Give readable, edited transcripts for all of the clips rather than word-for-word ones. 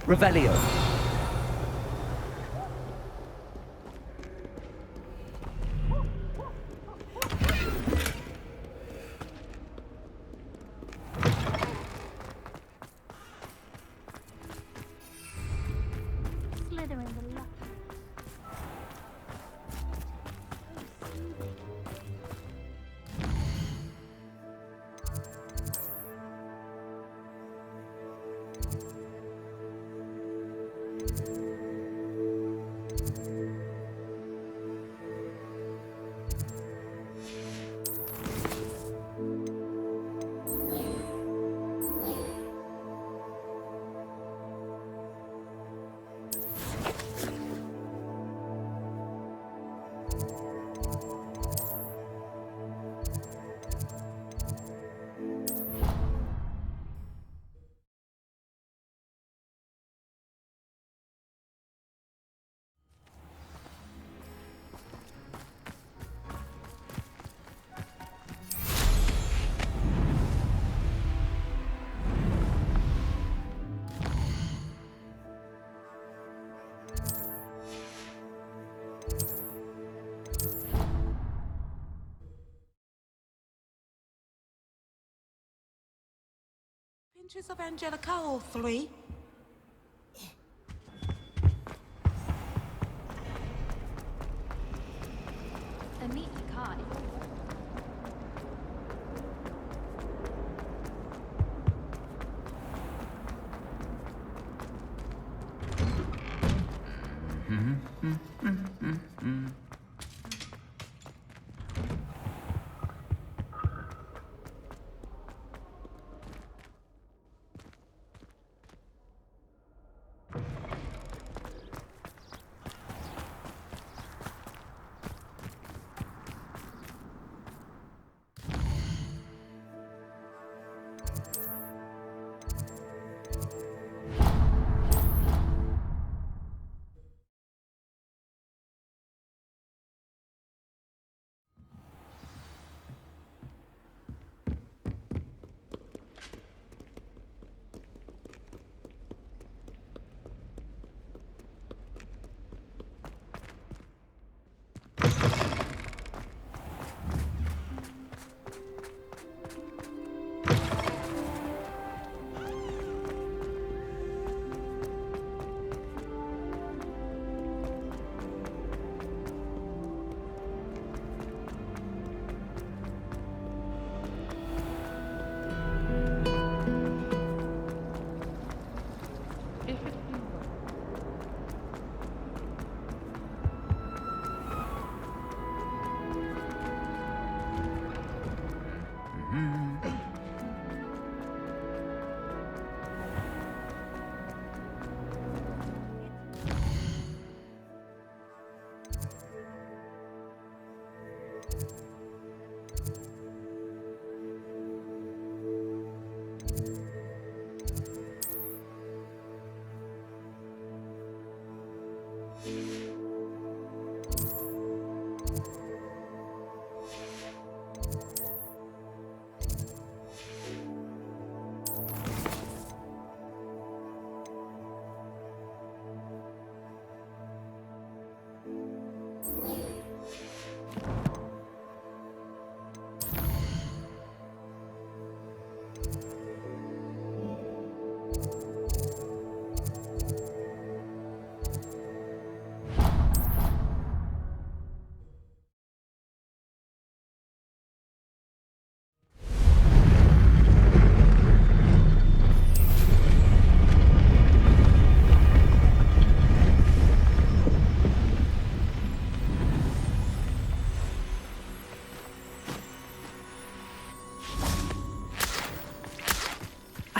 Revelio. Pinches of Angelica, all three. A neat card.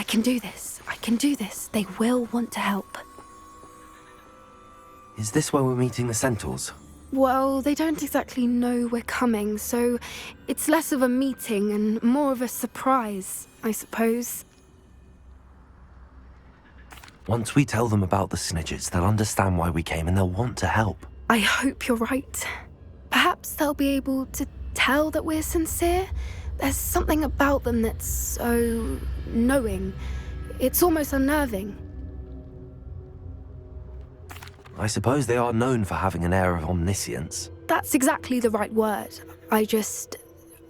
I can do this. I can do this. They will want to help. Is this where we're meeting the centaurs? Well, they don't exactly know we're coming, so it's less of a meeting and more of a surprise, I suppose. Once we tell them about the snitches, they'll understand why we came and they'll want to help. I hope you're right. Perhaps they'll be able to tell that we're sincere. There's something about them that's so knowing. It's almost unnerving. I suppose they are known for having an air of omniscience. That's exactly the right word.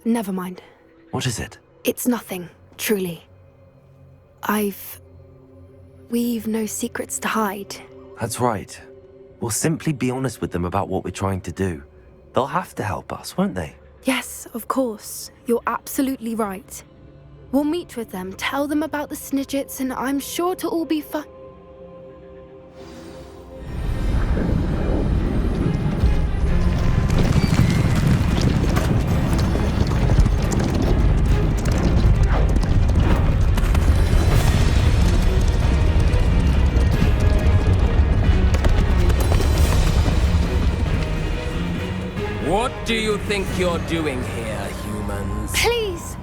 Never mind. What is it? It's nothing, truly. We've no secrets to hide. That's right. We'll simply be honest with them about what we're trying to do. They'll have to help us, won't they? Yes, of course. You're absolutely right. We'll meet with them, tell them about the Snidgets, and I'm sure it'll all be fun. What do you think you're doing here, humans? Please!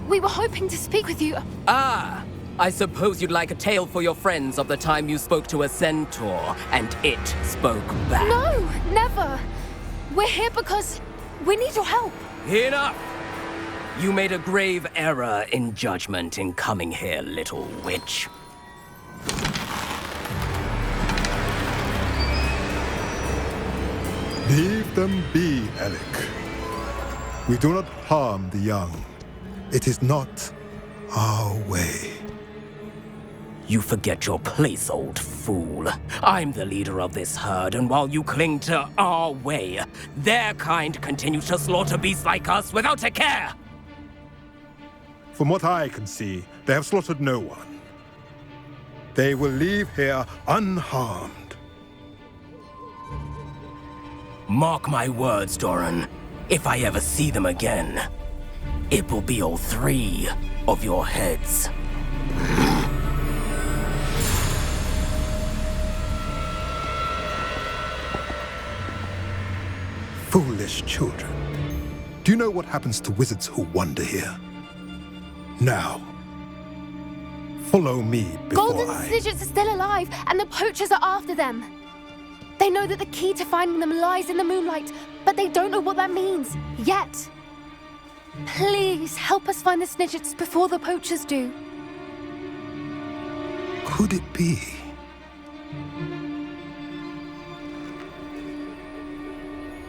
We were hoping to speak with you. Ah! I suppose you'd like a tale for your friends of the time you spoke to a centaur, and it spoke back. No, never! We're here because we need your help. Enough! You made a grave error in judgment in coming here, little witch. Leave them be, Alec. We do not harm the young. It is not our way. You forget your place, old fool. I'm the leader of this herd, and while you cling to our way, their kind continue to slaughter beasts like us without a care! From what I can see, they have slaughtered no one. They will leave here unharmed. Mark my words, Doran. If I ever see them again, it will be all 3 of your heads. Foolish children. Do you know what happens to wizards who wander here? Now, follow me before Golden Snidgets are still alive, and the poachers are after them. They know that the key to finding them lies in the moonlight, but they don't know what that means, yet. Please, help us find the Snidgets before the poachers do. Could it be?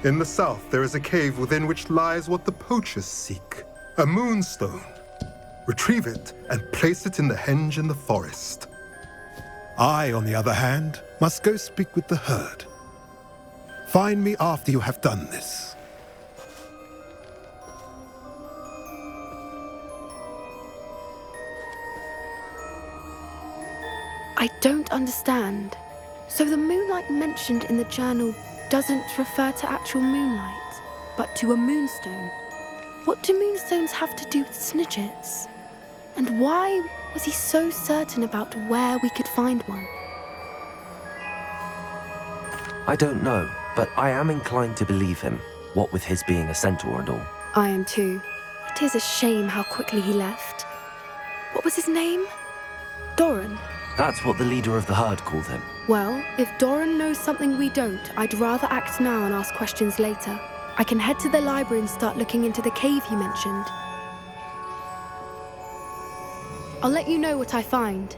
In the south, there is a cave within which lies what the poachers seek. A moonstone. Retrieve it and place it in the henge in the forest. I, on the other hand, must go speak with the herd. Find me after you have done this. I don't understand. So the moonlight mentioned in the journal doesn't refer to actual moonlight, but to a moonstone. What do moonstones have to do with Snidgets? And why was he so certain about where we could find one? I don't know, but I am inclined to believe him, what with his being a centaur and all. I am too. It is a shame how quickly he left. What was his name? Doran. That's what the leader of the herd called him. Well, if Doran knows something we don't, I'd rather act now and ask questions later. I can head to the library and start looking into the cave you mentioned. I'll let you know what I find.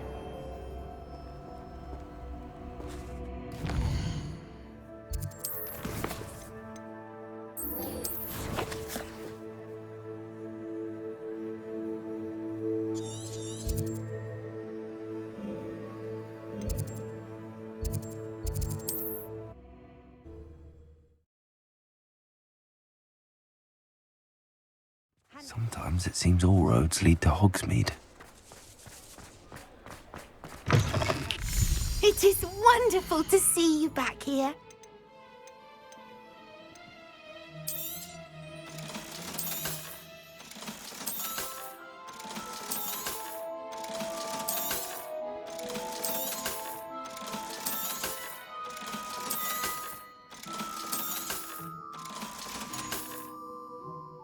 Sometimes it seems all roads lead to Hogsmeade. It is wonderful to see you back here.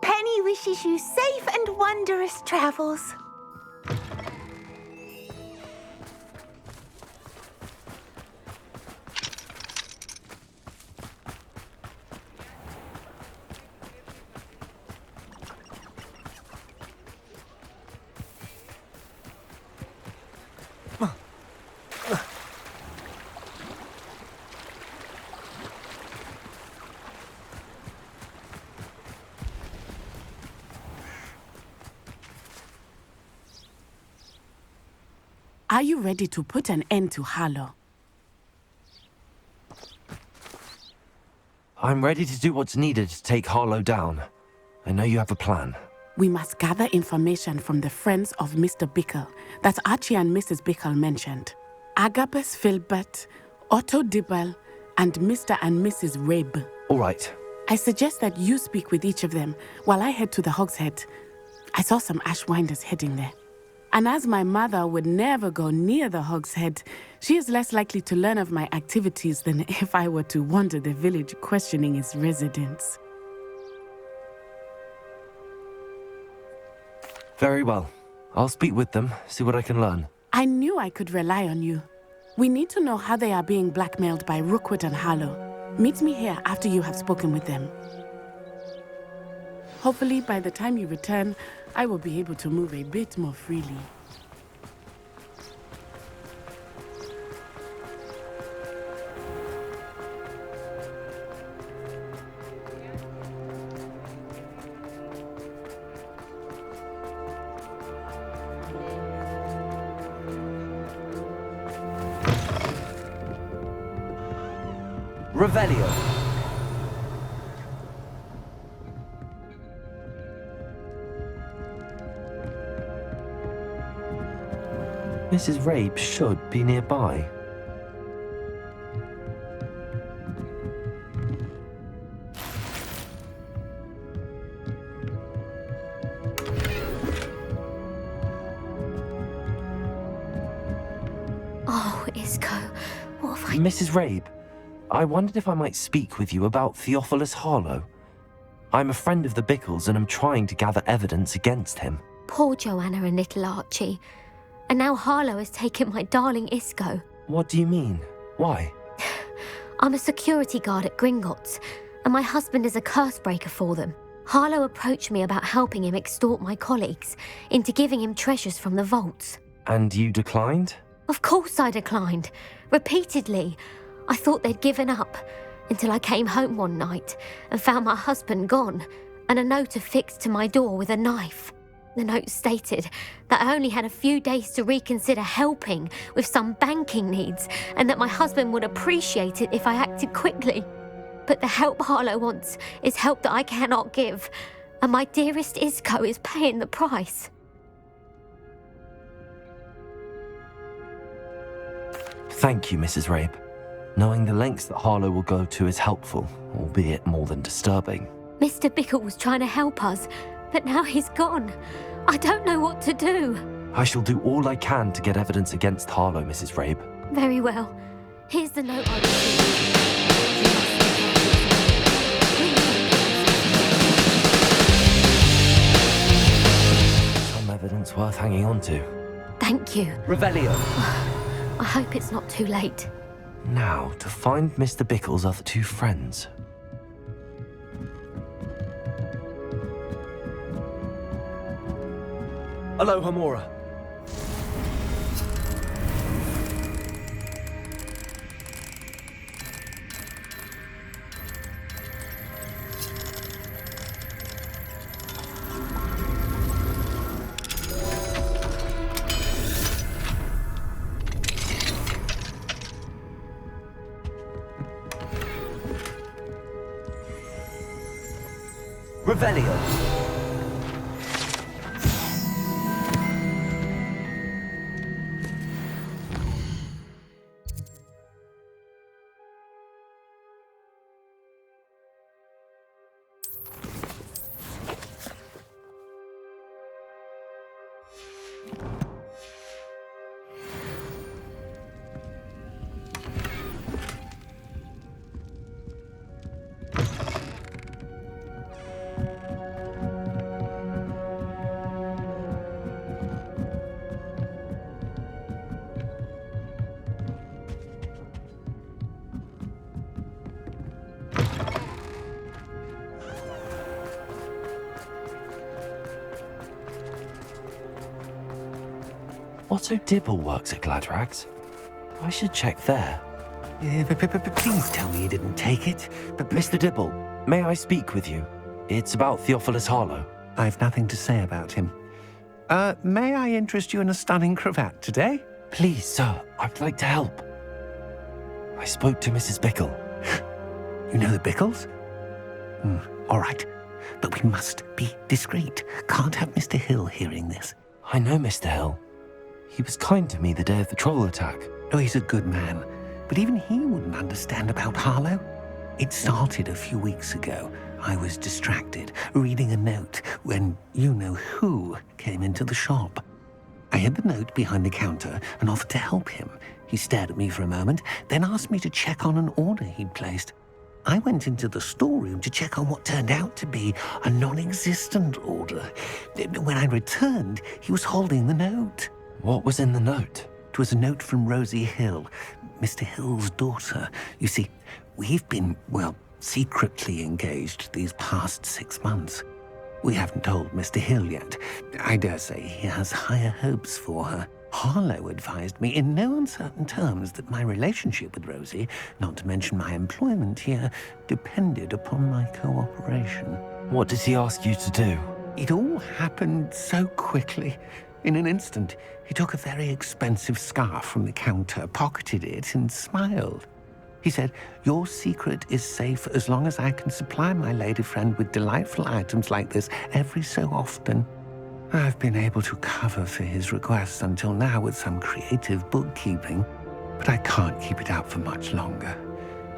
Penny wishes you safe and wondrous travels. Are you ready to put an end to Harlow? I'm ready to do what's needed to take Harlow down. I know you have a plan. We must gather information from the friends of Mr. Bickle that Archie and Mrs. Bickle mentioned. Agabus Filbert, Otto Dibble, and Mr. and Mrs. Rabe. All right. I suggest that you speak with each of them while I head to the Hogshead. I saw some Ashwinders heading there. And as my mother would never go near the Hogshead, she is less likely to learn of my activities than if I were to wander the village questioning its residents. Very well. I'll speak with them, see what I can learn. I knew I could rely on you. We need to know how they are being blackmailed by Rookwood and Harlow. Meet me here after you have spoken with them. Hopefully, by the time you return, I will be able to move a bit more freely. Revelio. Mrs. Rabe should be nearby. Oh, Isco, what have I... Mrs. Rabe, I wondered if I might speak with you about Theophilus Harlow. I'm a friend of the Bickles and I'm trying to gather evidence against him. Poor Joanna and little Archie. And now Harlow has taken my darling Isco. What do you mean? Why? I'm a security guard at Gringotts, and my husband is a curse breaker for them. Harlow approached me about helping him extort my colleagues into giving him treasures from the vaults. And you declined? Of course I declined. Repeatedly. I thought they'd given up, until I came home one night and found my husband gone, and a note affixed to my door with a knife. The note stated that I only had a few days to reconsider helping with some banking needs, and that my husband would appreciate it if I acted quickly. But the help Harlow wants is help that I cannot give, and my dearest Isco is paying the price. Thank you, Mrs. Rabe. Knowing the lengths that Harlow will go to is helpful, albeit more than disturbing. Mr. Bickle was trying to help us, but now he's gone. I don't know what to do. I shall do all I can to get evidence against Harlow, Mrs. Rabe. Very well. Here's the note I received. Some evidence worth hanging on to. Thank you. Revelio. I hope it's not too late. Now, to find Mr. Bickle's other two friends. Hello, Hamora. Revelio. Otto Dibble works at Gladrags. I should check there. Please tell me you didn't take it. Mr. Dibble, may I speak with you? It's about Theophilus Harlow. I've nothing to say about him. May I interest you in a stunning cravat today? Please, sir, I'd like to help. I spoke to Mrs. Bickle. You know the Bickles? All right. But we must be discreet. Can't have Mr. Hill hearing this. I know Mr. Hill. He was kind to me the day of the troll attack. Oh, he's a good man. But even he wouldn't understand about Harlow. It started a few weeks ago. I was distracted, reading a note, when you-know-who came into the shop. I hid the note behind the counter and offered to help him. He stared at me for a moment, then asked me to check on an order he'd placed. I went into the storeroom to check on what turned out to be a non-existent order. When I returned, he was holding the note. What was in the note? It was a note from Rosie Hill, Mr. Hill's daughter. You see, we've been, secretly engaged these past 6 months. We haven't told Mr. Hill yet. I dare say he has higher hopes for her. Harlow advised me in no uncertain terms that my relationship with Rosie, not to mention my employment here, depended upon my cooperation. What did he ask you to do? It all happened so quickly. In an instant, he took a very expensive scarf from the counter, pocketed it, and smiled. He said, "Your secret is safe as long as I can supply my lady friend with delightful items like this every so often." I've been able to cover for his requests until now with some creative bookkeeping, but I can't keep it up for much longer.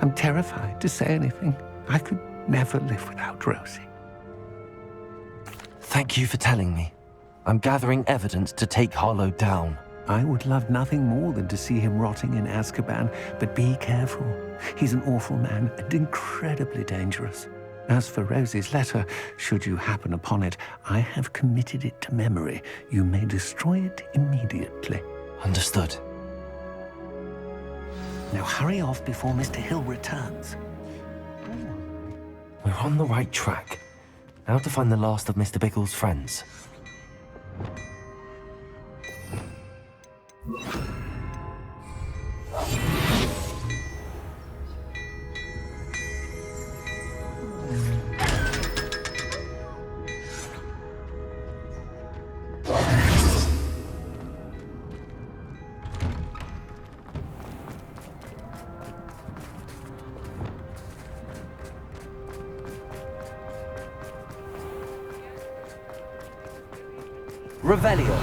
I'm terrified to say anything. I could never live without Rosie. Thank you for telling me. I'm gathering evidence to take Harlow down. I would love nothing more than to see him rotting in Azkaban, but be careful. He's an awful man and incredibly dangerous. As for Rosie's letter, should you happen upon it, I have committed it to memory. You may destroy it immediately. Understood. Now hurry off before Mr. Hill returns. We're on the right track. Now to find the last of Mr. Bickle's friends. Revelio.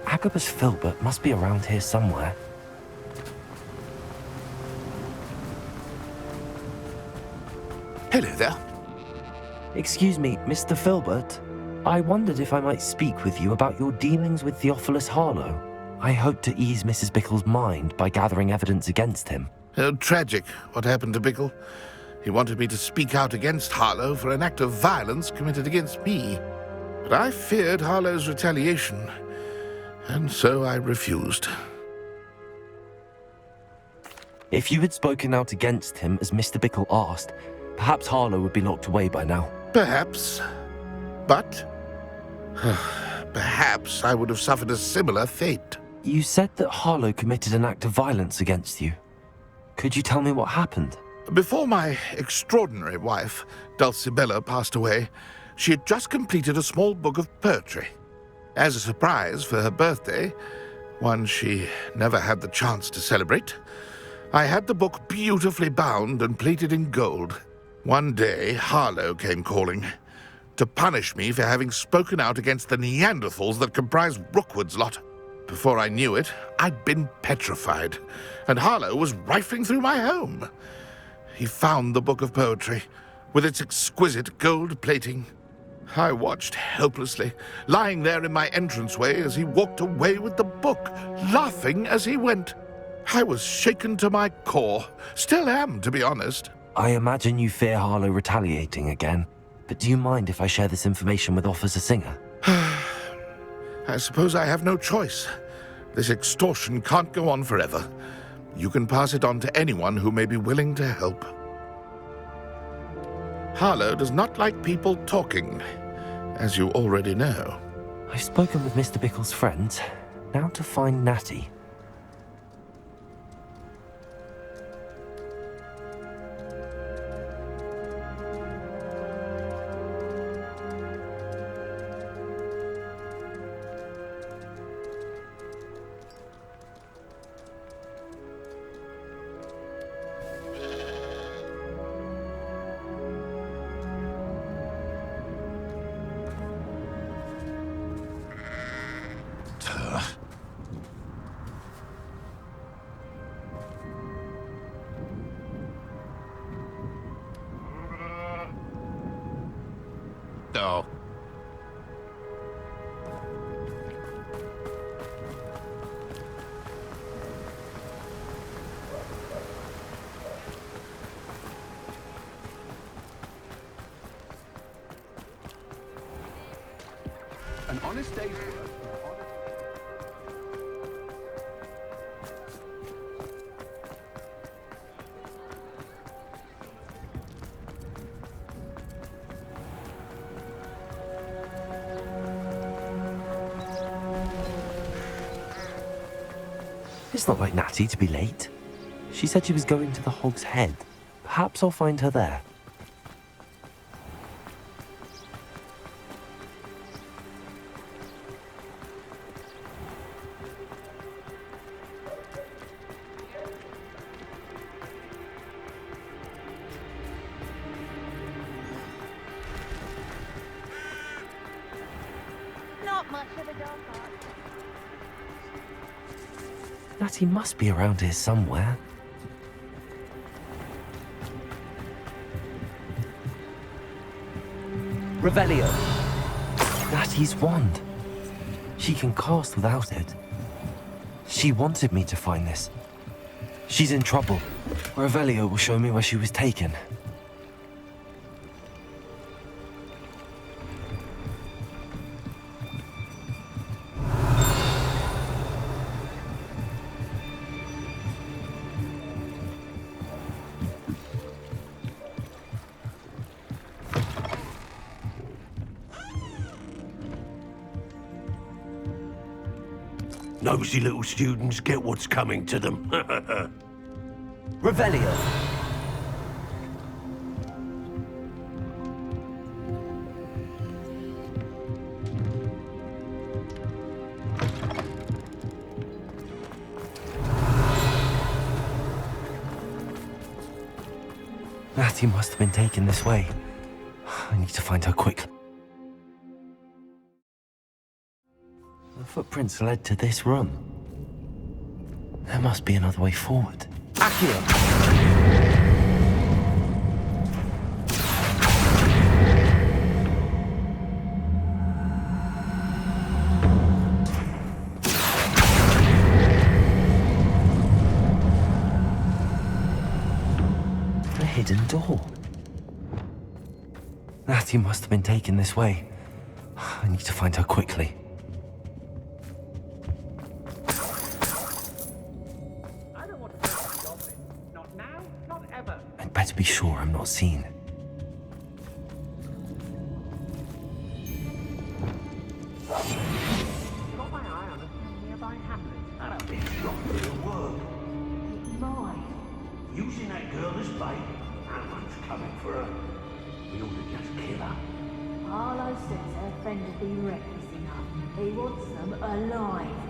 Agabus Filbert must be around here somewhere. Hello there. Excuse me, Mr. Filbert. I wondered if I might speak with you about your dealings with Theophilus Harlow. I hope to ease Mrs. Bickle's mind by gathering evidence against him. Oh, tragic what happened to Bickle. He wanted me to speak out against Harlow for an act of violence committed against me. But I feared Harlow's retaliation, and so I refused. If you had spoken out against him as Mr. Bickle asked, perhaps Harlow would be locked away by now. Perhaps. But perhaps I would have suffered a similar fate. You said that Harlow committed an act of violence against you. Could you tell me what happened? Before my extraordinary wife, Dulcibella, passed away, she had just completed a small book of poetry. As a surprise for her birthday, one she never had the chance to celebrate, I had the book beautifully bound and plated in gold. One day, Harlow came calling to punish me for having spoken out against the Neanderthals that comprise Rookwood's lot. Before I knew it, I'd been petrified, and Harlow was rifling through my home. He found the book of poetry, with its exquisite gold plating. I watched helplessly, lying there in my entranceway as he walked away with the book, laughing as he went. I was shaken to my core. Still am, to be honest. I imagine you fear Harlow retaliating again, but do you mind if I share this information with Officer Singer? I suppose I have no choice. This extortion can't go on forever. You can pass it on to anyone who may be willing to help. Harlow does not like people talking, as you already know. I've spoken with Mr. Bickle's friends. Now to find Natty. Oh. An honest day's work. It's not like Natty to be late. She said she was going to the Hog's Head. Perhaps I'll find her there. Not much of a dog park. Natty must be around here somewhere. Revelio! Natty's wand. She can cast without it. She wanted me to find this. She's in trouble. Revelio will show me where she was taken. Nosy little students get what's coming to them. Revelio! Natty must have been taken this way. I need to find her quickly. The footprints led to this room. There must be another way forward. Accio! A hidden door. Natty must have been taken this way. I need to find her quickly. I'd better be sure I'm not seen. Got my eye on a nearby hamlet. And a big shot for the work. My. Using that girl as bait. Someone's coming for her. We ought to just kill her. Harlow says her friend would be reckless enough. He wants them alive.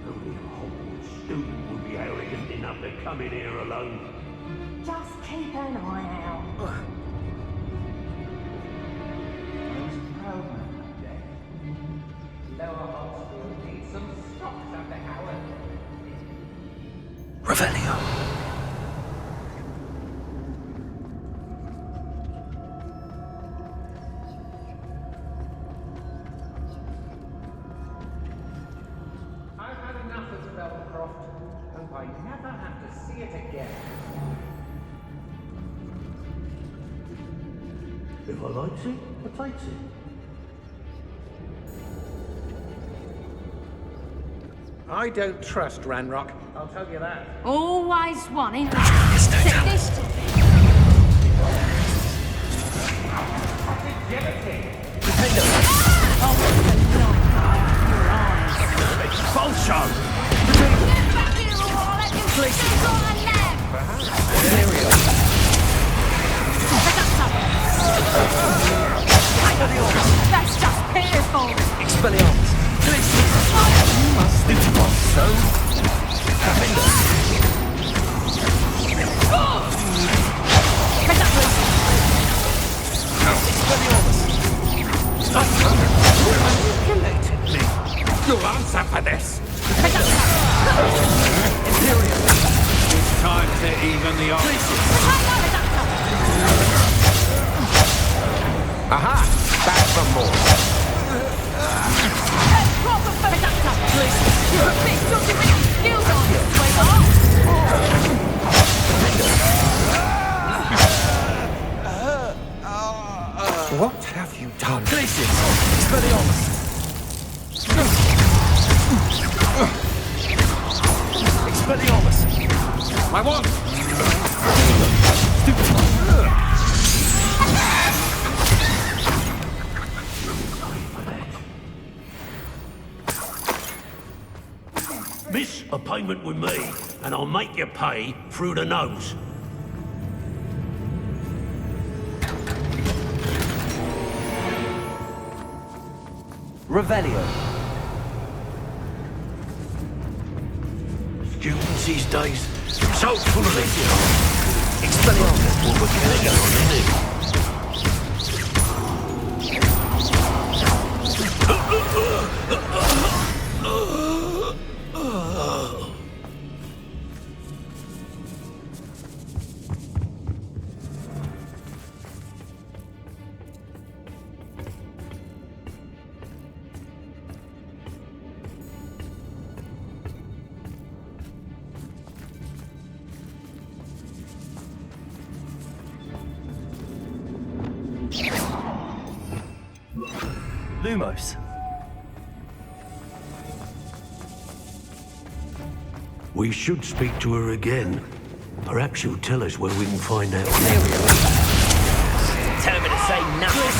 Only a Hogwarts student would be arrogant enough to come in here alone. Just keep an eye out. I was a proud man that day. Lower Hogsfield needs some stocks under Howard. Revelio! I've had enough of Belcroft. Hope I never have to see it again. If I likes it, I takes it. I don't trust Ranrock, I'll tell you that. Always one, ain't There's no there? time. This False show! Get back here or I'll let you stick on a leg! That's just pitiful! Expelliarmus! You must think not so. Manipulated me! You'll answer for this! Imperium! It's time to even the odds. Aha! Back for more. Proper conductor! You're a bit documented skills on you, sweetheart! What have you done? Glacius! Expelliarmus! Expelliarmus! My wand! Miss a payment with me, and I'll make you pay through the nose. Revelio! Students these days, so full of it. Expelliarmus! Well, we're gonna go on, isn't it? Lumos! We should speak to her again. Perhaps she'll tell us where we can find out. Determined to say nothing.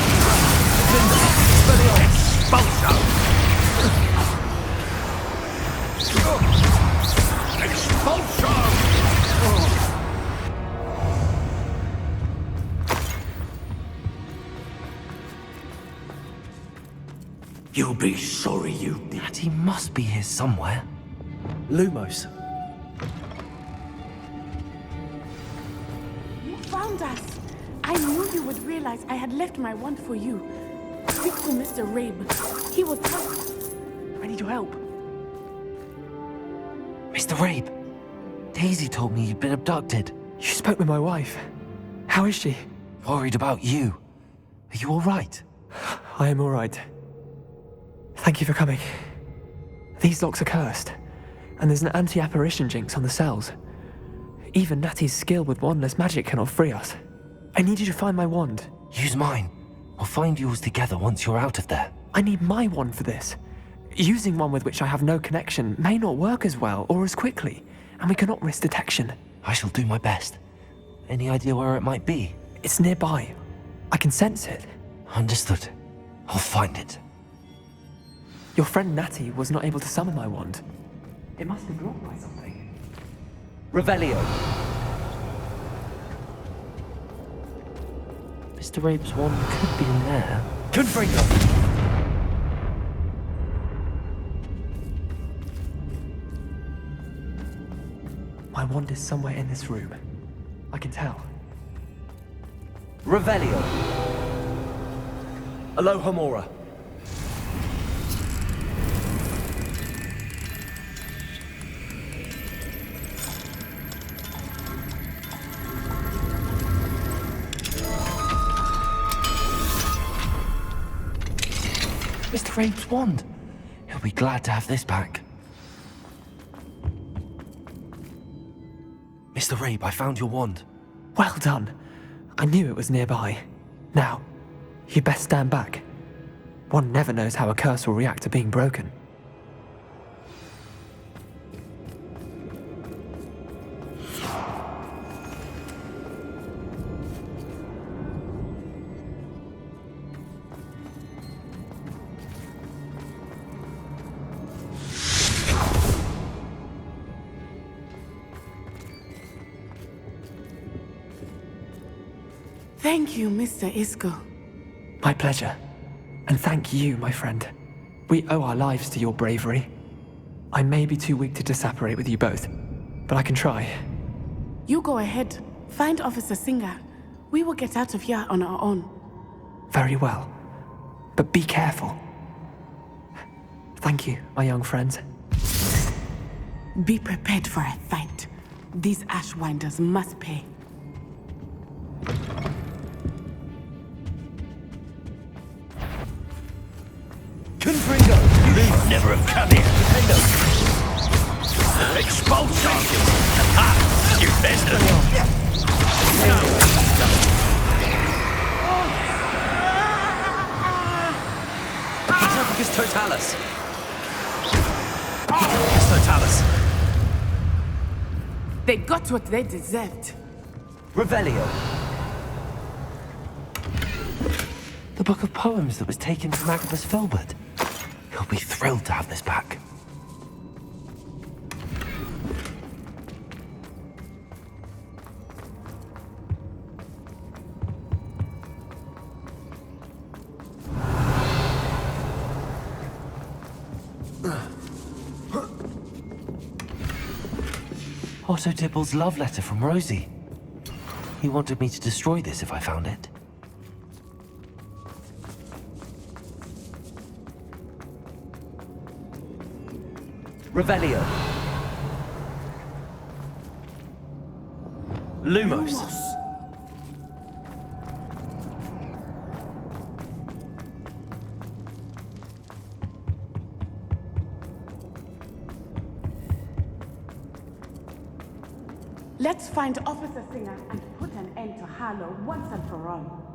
You'll be sorry you did. He must be here somewhere. Lumos. You found us. I knew you would realize I had left my wand for you. Speak to Mr. Rabe. He will tell. I need your help. Mr. Rabe, Daisy told me you'd been abducted. You spoke with my wife. How is she? Worried about you. Are you all right? I am all right. Thank you for coming. These locks are cursed, and there's an anti-apparition jinx on the cells. Even Natty's skill with wandless magic cannot free us. I need you to find my wand. Use mine. We'll find yours together once you're out of there. I need my wand for this. Using one with which I have no connection may not work as well or as quickly, and we cannot risk detection. I shall do my best. Any idea where it might be? It's nearby. I can sense it. Understood. I'll find it. Your friend Natty was not able to summon my wand. It must have dropped by something. Revelio. Mr. Rabe's wand could be in there. Confringo! My wand is somewhere in this room. I can tell. Revelio. Alohomora. Mr. Rabe's wand. He'll be glad to have this back. Mr. Rabe, I found your wand. Well done. I knew it was nearby. Now, you best stand back. One never knows how a curse will react to being broken. Thank you, Mr. Isco. My pleasure. And thank you, my friend. We owe our lives to your bravery. I may be too weak to disapparate with you both, but I can try. You go ahead. Find Officer Singer. We will get out of here on our own. Very well. But be careful. Thank you, my young friends. Be prepared for a fight. These Ashwinders must pay. Confringo! You'd never have come here. Expulsion! Ha! You Epicus Totalis. Epicus Totalis. They got what they deserved. Revelio. The book of poems that was taken from Agabus Filbert. He'll be thrilled to have this back. Otto Dibble's love letter from Rosie. He wanted me to destroy this if I found it. Revelio. Lumos. Let's find Officer Singer and put an end to Harlow once and for all.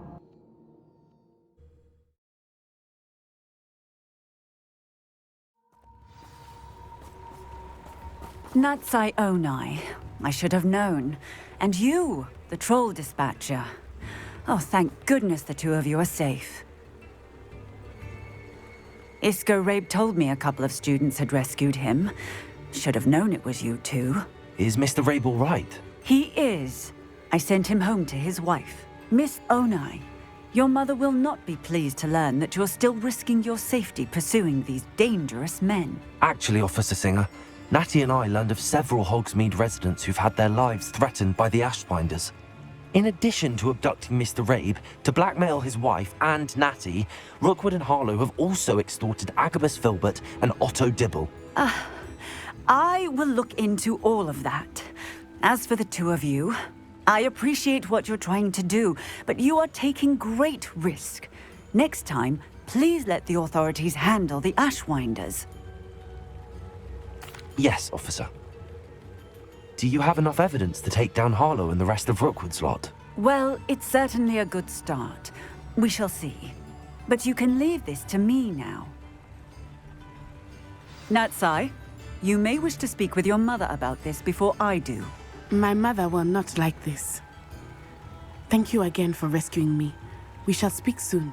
Natsai Onai. I should have known. And you, the troll dispatcher. Oh, thank goodness the two of you are safe. Isco Rabe told me a couple of students had rescued him. Should have known it was you two. Is Mr. Rabe all right? He is. I sent him home to his wife. Miss Onai, your mother will not be pleased to learn that you're still risking your safety pursuing these dangerous men. Actually, Officer Singer, Natty and I learned of several Hogsmeade residents who've had their lives threatened by the Ashbinders. In addition to abducting Mr. Rabe to blackmail his wife and Natty, Rookwood and Harlow have also extorted Agabus Filbert and Otto Dibble. I will look into all of that. As for the two of you, I appreciate what you're trying to do, but you are taking great risk. Next time, please let the authorities handle the Ashwinders. Yes, officer. Do you have enough evidence to take down Harlow and the rest of Rookwood's lot? Well, it's certainly a good start. We shall see. But you can leave this to me now. Natsai, you may wish to speak with your mother about this before I do. My mother will not like this. Thank you again for rescuing me. We shall speak soon.